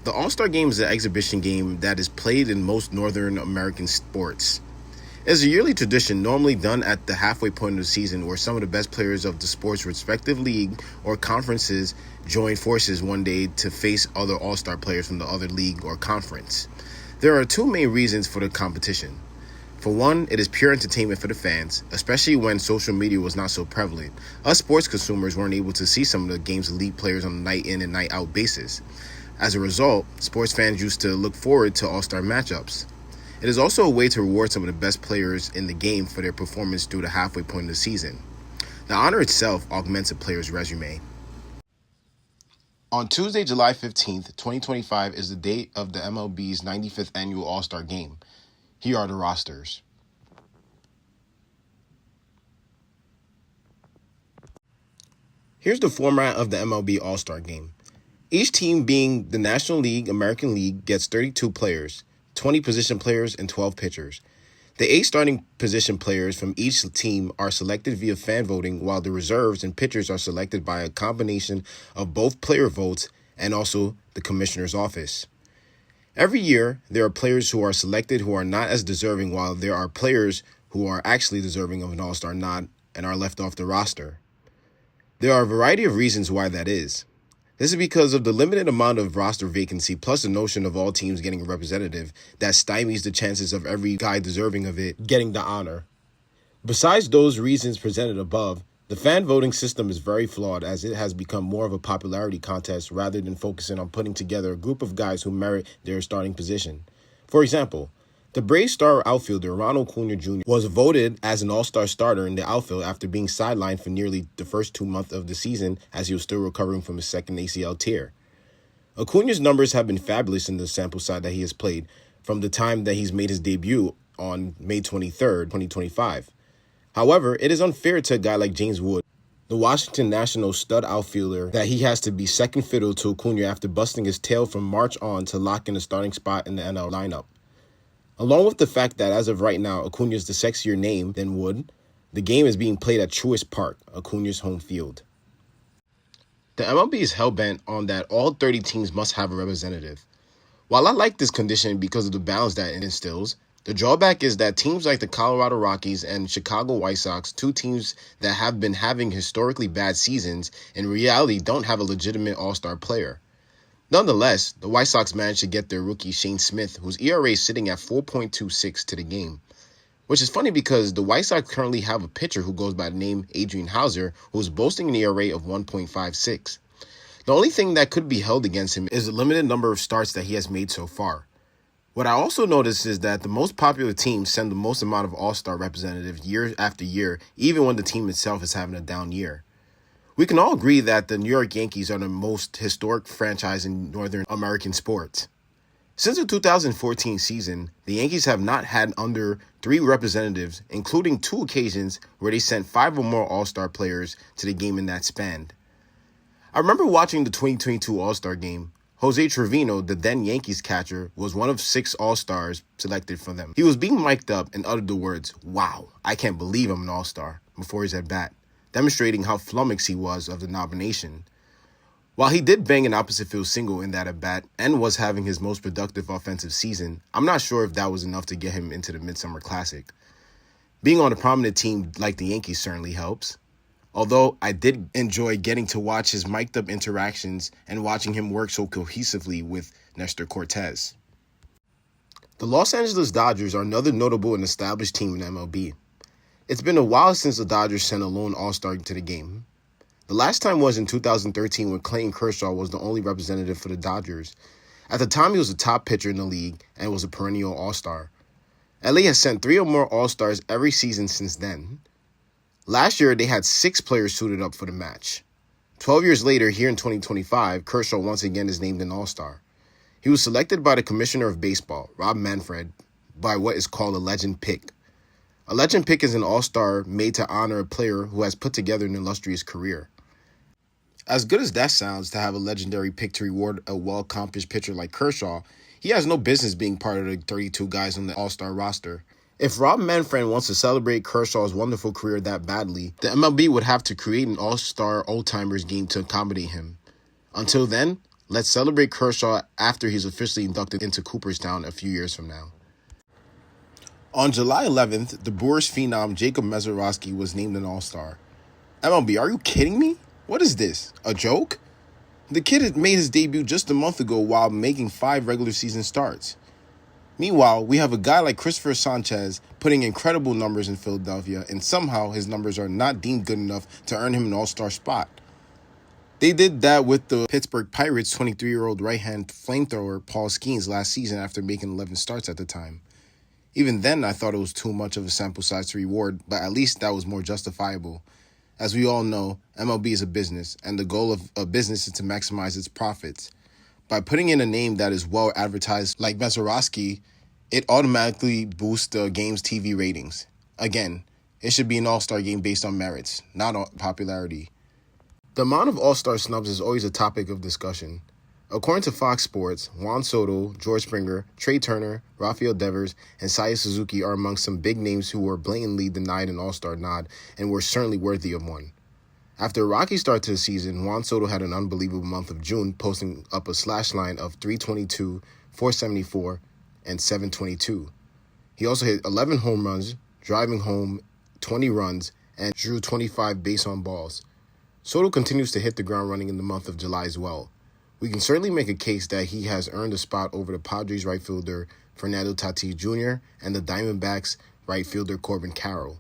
The All-Star Game is an exhibition game that is played in most Northern American sports. It is a yearly tradition normally done at the halfway point of the season where some of the best players of the sport's respective league or conferences join forces one day to face other All-Star players from the other league or conference. There are two main reasons for the competition. For one, it is pure entertainment for the fans, especially when social media was not so prevalent. Us sports consumers weren't able to see some of the game's elite players on a night in and night out basis. As a result, sports fans used to look forward to All-Star matchups. It is also a way to reward some of the best players in the game for their performance through the halfway point of the season. The honor itself augments a player's resume. On Tuesday, July 15th, 2025 is the date of the MLB's 95th annual All-Star Game. Here are the rosters. Here's the format of the MLB All-Star Game. Each team, being the National League, American League, gets 32 players, 20 position players, and 12 pitchers. The 8 starting position players from each team are selected via fan voting, while the reserves and pitchers are selected by a combination of both player votes and also the commissioner's office. Every year, there are players who are selected who are not as deserving, while there are players who are actually deserving of an All-Star nod and are left off the roster. There are a variety of reasons why that is. This is because of the limited amount of roster vacancy plus the notion of all teams getting a representative that stymies the chances of every guy deserving of it getting the honor. Besides those reasons presented above, the fan voting system is very flawed as it has become more of a popularity contest rather than focusing on putting together a group of guys who merit their starting position. For example, the Braves star outfielder Ronald Acuna Jr. was voted as an all-star starter in the outfield after being sidelined for nearly the first 2 months of the season as he was still recovering from his second ACL tear. Acuna's numbers have been fabulous in the sample size that he has played from the time that he's made his debut on May 23rd, 2025. However, it is unfair to a guy like James Wood, the Washington Nationals stud outfielder, that he has to be second fiddle to Acuna after busting his tail from March on to lock in a starting spot in the NL lineup. Along with the fact that as of right now, Acuna is the sexier name than Wood, the game is being played at Truist Park, Acuna's home field. The MLB is hell-bent on that all 30 teams must have a representative. While I like this condition because of the balance that it instills, the drawback is that teams like the Colorado Rockies and Chicago White Sox, 2 teams that have been having historically bad seasons, in reality don't have a legitimate all-star player. Nonetheless, the White Sox managed to get their rookie Shane Smith, whose ERA is sitting at 4.26 to the game. Which is funny because the White Sox currently have a pitcher who goes by the name Adrian Hauser, who is boasting an ERA of 1.56. The only thing that could be held against him is the limited number of starts that he has made so far. What I also noticed is that the most popular teams send the most amount of all-star representatives year after year, even when the team itself is having a down year. We can all agree that the New York Yankees are the most historic franchise in Northern American sports. Since the 2014 season, the Yankees have not had under 3 representatives, including 2 occasions where they sent 5 or more All-Star players to the game in that span. I remember watching the 2022 All-Star Game. Jose Trevino, the then Yankees catcher, was one of 6 All-Stars selected for them. He was being mic'd up and uttered the words, "Wow, I can't believe I'm an All-Star," before his at-bat, demonstrating how flummoxed he was of the nomination. While he did bang an opposite field single in that at-bat and was having his most productive offensive season, I'm not sure if that was enough to get him into the Midsummer Classic. Being on a prominent team like the Yankees certainly helps. Although I did enjoy getting to watch his mic'd up interactions and watching him work so cohesively with Nestor Cortez. The Los Angeles Dodgers are another notable and established team in MLB. It's been a while since the Dodgers sent a lone All-Star to the game. The last time was in 2013 when Clayton Kershaw was the only representative for the Dodgers. At the time, he was the top pitcher in the league and was a perennial All-Star. LA has sent 3 or more All-Stars every season since then. Last year, they had 6 players suited up for the match. 12 years later, here in 2025, Kershaw once again is named an All-Star. He was selected by the Commissioner of Baseball, Rob Manfred, by what is called a legend pick. A legend pick is an all-star made to honor a player who has put together an illustrious career. As good as that sounds to have a legendary pick to reward a well-accomplished pitcher like Kershaw, he has no business being part of the 32 guys on the all-star roster. If Rob Manfred wants to celebrate Kershaw's wonderful career that badly, the MLB would have to create an all-star old-timers game to accommodate him. Until then, Let's celebrate Kershaw after he's officially inducted into Cooperstown a few years from now. On July 11th, the Brewers phenom Jacob Mezorowski was named an All-Star. MLB, are you kidding me? What is this? A joke? The kid had made his debut just a month ago while making 5 regular season starts. Meanwhile, we have a guy like Christopher Sanchez putting incredible numbers in Philadelphia, and somehow his numbers are not deemed good enough to earn him an all-star spot. They did that with the Pittsburgh Pirates' 23-year-old right-hand flamethrower Paul Skeens last season after making 11 starts at the time. Even then, I thought it was too much of a sample size to reward, but at least that was more justifiable. As we all know, MLB is a business, and the goal of a business is to maximize its profits. By putting in a name that is well advertised like Mezorowski, it automatically boosts the game's TV ratings. Again, it should be an all-star game based on merits, not on popularity. The amount of all-star snubs is always a topic of discussion. According to Fox Sports, Juan Soto, George Springer, Trey Turner, Rafael Devers, and Seiya Suzuki are among some big names who were blatantly denied an all-star nod and were certainly worthy of one. After a rocky start to the season, Juan Soto had an unbelievable month of June, posting up a slash line of 322, 474, and 722. He also hit 11 home runs, driving home 20 runs, and drew 25 base on balls. Soto continues to hit the ground running in the month of July as well. We can certainly make a case that he has earned a spot over the Padres right fielder Fernando Tatis Jr. and the Diamondbacks right fielder Corbin Carroll.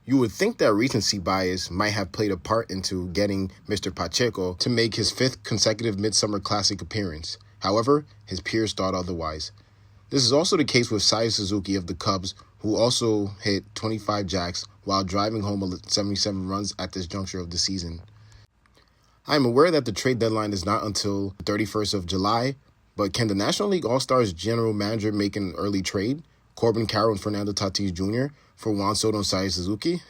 You would think that recency bias might have played a part into getting Mr. Pacheco to make his 5th consecutive Midsummer Classic appearance. However, his peers thought otherwise. This is also the case with Seiya Suzuki of the Cubs, who also hit 25 jacks while driving home 77 runs at this juncture of the season. I am aware that the trade deadline is not until the 31st of July, but can the National League All-Stars general manager make an early trade? Corbin Carroll and Fernando Tatis Jr. for Juan Soto and Seiya Suzuki?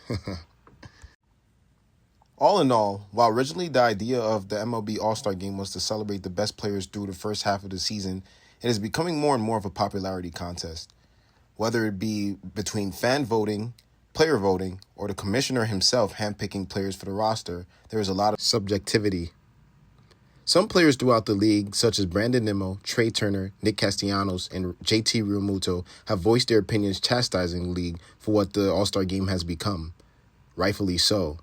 All in all, while originally the idea of the MLB All-Star Game was to celebrate the best players through the first half of the season, it is becoming more and more of a popularity contest. Whether it be between fan voting, player voting, or the commissioner himself handpicking players for the roster, there is a lot of subjectivity. Some players throughout the league, such as Brandon Nimmo, Trey Turner, Nick Castellanos, and JT Realmuto, have voiced their opinions chastising the league for what the All-Star Game has become. Rightfully so.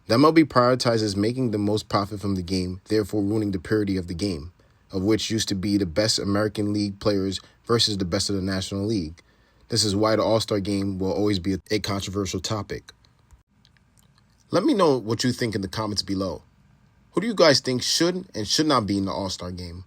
The MLB prioritizes making the most profit from the game, therefore ruining the purity of the game, of which used to be the best American League players versus the best of the National League. This is why the All-Star Game will always be a controversial topic. Let me know what you think in the comments below. Who do you guys think should and should not be in the All-Star Game?